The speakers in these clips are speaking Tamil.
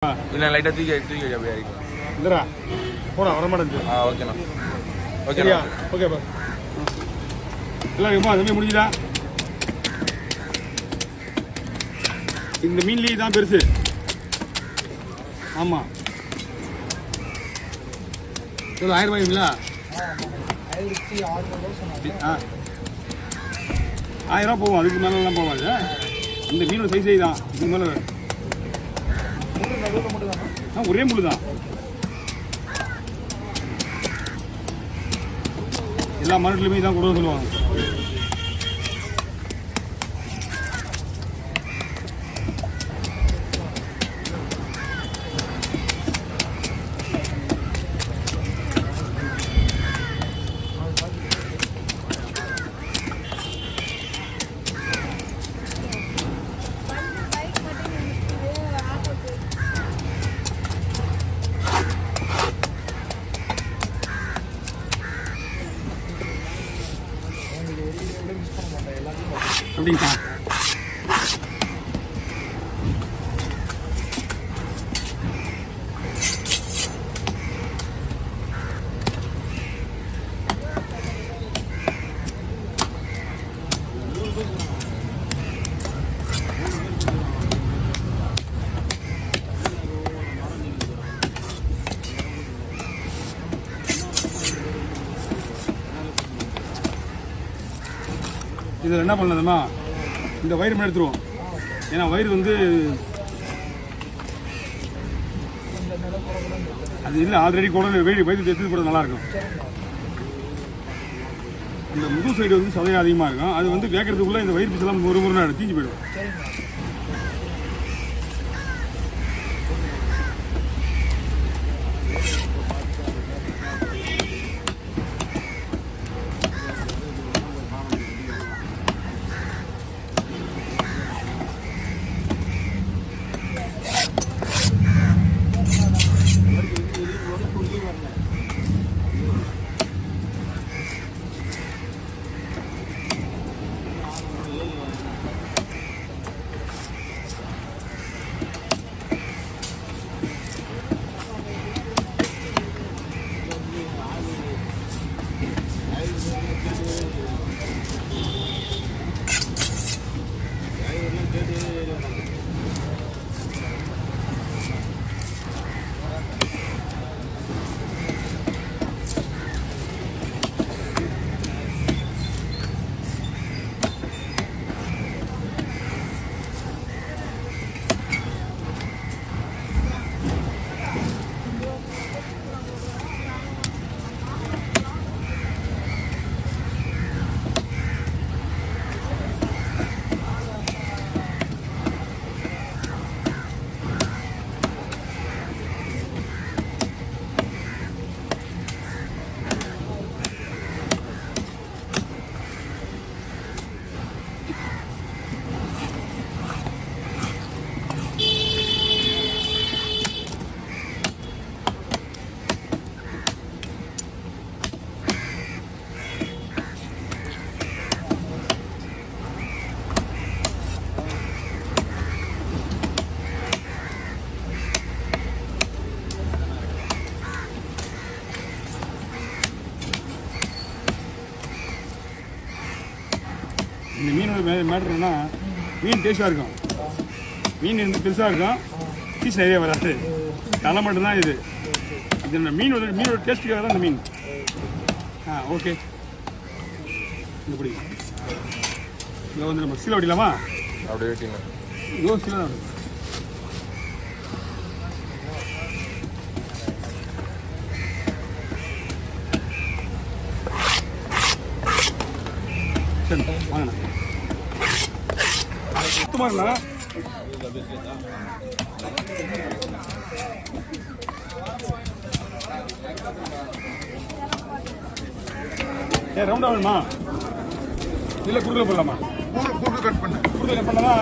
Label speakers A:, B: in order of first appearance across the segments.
A: இல்லை லைட்டாக தூக்கி அப்படியே அடிக்கலாம்.
B: இல்லைடா போடா வரமாட்டேங்குது.
A: ஓகேண்ணா.
B: ஓகேயா? ஓகேப்பா. எல்லாம் எப்போ அதுமாதிரி முடிஞ்சுதா? இந்த மீன்லேயே தான் பெருசு. ஆமாம். எவ்வளோ 1000 ரூபாய்ங்களா? 1000 ரூபா போகும். அதுக்கு மேலெலாம் போகாது. இந்த மீனோட சைஸே தான். இதுக்கு மேலே ஒரே முள்ளு தான். எல்லா மார்க்கெட்லையுமே தான் கொடுக்க சொல்லுவாங்க. அப்படிங்களா? இதில் என்ன பண்ணலாமா, இந்த வயிறு மேலே எடுத்துருவோம். ஏன்னா வயிறு வந்து அது இல்லை, ஆல்ரெடி குடல் வயிறு எடுத்து போட நல்லாயிருக்கும். இந்த முது சைடு வந்து சதையம் அதிகமாக இருக்கும். அது வந்து கேட்கறதுக்குள்ளே இந்த வயிறு பீஸெல்லாம் ஒரு நேரம் தீஞ்சு போயிடும். இந்த மீனோட மேட்ருன்னா மீன் டேஸ்ட்டாக இருக்கும். மீன் வந்து பெருசாக இருக்கும், பீஸ் நிறைய வராது. தலை மட்டும்தான் இது. இது மீனோட டேஸ்ட்டுக்காக தான் இந்த மீன். ஓகே. இப்படி இதை வந்து நம்ம சீலை வெட்டிடலாமா?
A: அப்படியே வெட்டிங்க.
B: இதோ சீலை தான். சரி வாங்கண்ணா. சுத்தமாங்கண்ணா. ரவுண்டா வேணுமா? இல்லை குறுக்கில் போடலாமா?
C: குறுக்கு கட்
B: பண்ணா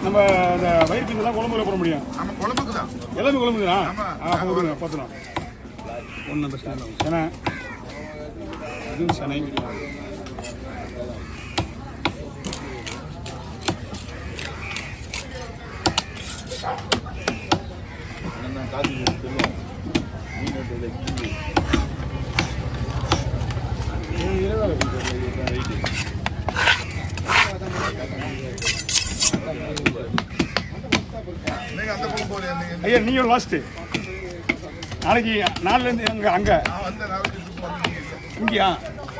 B: நம்ம அந்த வயிறு பீஸெல்லாம் குழம்புல போட முடியும்.
C: நம்ம குழம்புக்கு தான்
B: எல்லாமே குழம்புக்கு தான். கொடுங்க பார்த்துலாம். ஒன்றும் பிரச்சனை இல்லை. செனை இதுவும் செனை.
C: நீங்க அந்த பக்கம் போறீங்க நீங்க
B: ஐயா நீங்க லாஸ்ட் நாளைக்கு நாலுல இருந்து அங்க
C: நான் வந்து நாளைக்கு
B: இங்கயா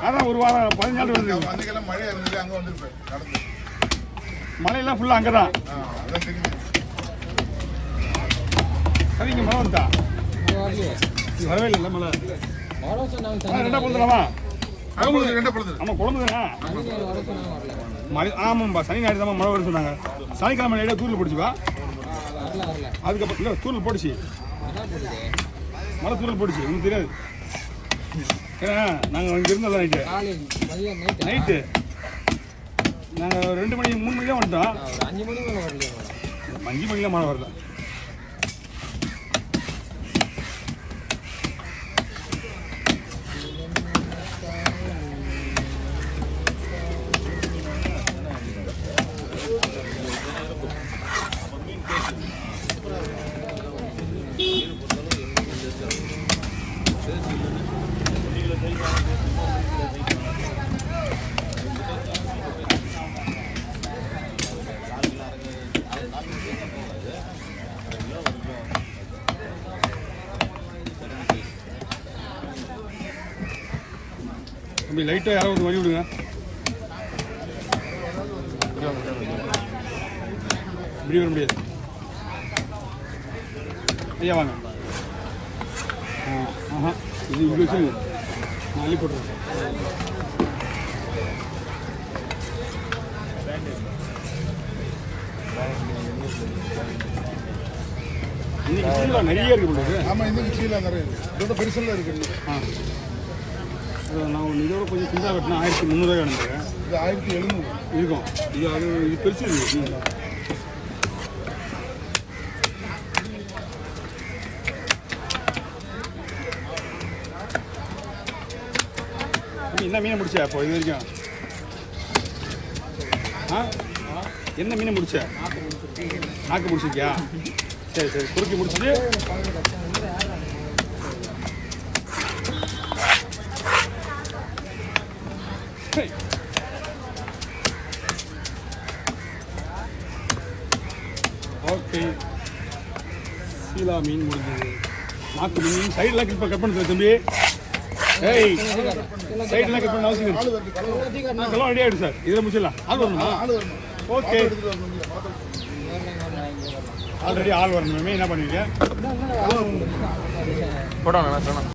B: அதான் ஒரு வாரம் 15 நாள் வருது
C: அன்னைக்கெல்லாம் மழை இருந்தது அங்க வந்துருப்பேன் நடந்து
B: மழையெல்லாம் ஃபுல்லா அங்கதான்
C: அதான் தெரியும்
B: சரிங்க மழை வந்தா இது வரவே இல்லை மழை ரெண்டா போதுலாமா
C: ரெண்டு பொழுது
B: ஆமா குழம்பு தானே மழை ஆமாம்பா சனி ஞாயிறு தான் மழை வரும்னு சொன்னாங்க சனிக்கிழமை நைட்டாக தூரில் போட்டுச்சுப்பா அதுக்கப்புறம் இல்லை தூரில் போட்டுச்சு மழை தூரில் போட்டுச்சு உங்களுக்கு தெரியாது ஏன்னா நாங்கள் இங்கே இருந்தோம் நைட்டு நைட்டு நாங்கள் 2 மணி 3 மணி தான் வந்துட்டோம் 5 மணிக்கெலாம் மழை வரல அப்படி லைட்டாக யாராவது வழி விடுங்க இப்படி வர முடியாது ஐயா வாங்க ஆஹா இது இப்படி வச்சுருங்க நான் அள்ளி போட்டுருக்கேன் இன்னைக்கு சீலா நிறைய இருக்கு போட்டு
C: ஆமா இன்னைக்கு சீலா நிறைய இருக்கு இதோட பெருசெல்லாம் இருக்கு
B: நான் ஒன்று இதோட கொஞ்சம் சின்னதாக வெட்டினா 1300 வேணுங்க
C: இது 1700
B: இருக்கும் இது அது இது பெருசு இருக்கு என்ன மீனை முடிச்ச இப்போ இது வரைக்கும் என்ன மீனை முடிச்ச நாக்கு முடிச்சிருக்கியா சரி சரி குறுக்கி முடிச்சுட்டு ஓகே சீலா மீன் முடிஞ்சது நாக்கு மீன் சைடெலாம் கட் பண்ணுறது தம்பி ஏய் சைடெலாம் கட் பண்ண அவசியம் அதெல்லாம் ரெடி ஆகிடும் சார் இதில் முடிச்சிடலாம் ஆள் வரணுமா ஓகே ஆல்ரெடி ஆள் வரணுமே என்ன பண்ணுவீங்க
A: போட்டோண்ணா